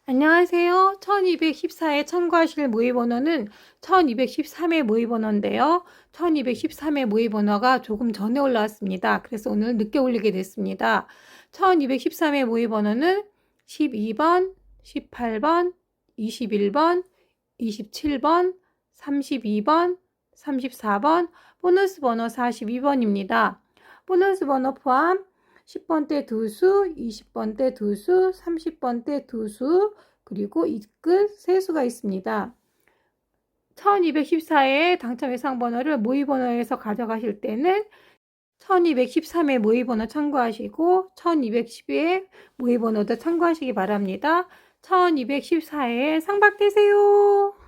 안녕하세요. 1214에 참고하실 모의번호는 1213의 모의번호인데요. 1213의 모의번호가 조금 전에 올라왔습니다. 그래서 오늘 늦게 올리게 됐습니다. 1213의 모의번호는 12번, 18번, 21번, 27번, 32번, 34번, 보너스 번호 42번입니다. 보너스 번호 포함 10번대 두수, 20번대 두수, 30번대 두수, 그리고 이 끝 세수가 있습니다. 1214의 당첨 예상 번호를 모의번호에서 가져가실 때는 1213의 모의번호 참고하시고 1210의 모의번호도 참고하시기 바랍니다. 1214에 상박되세요.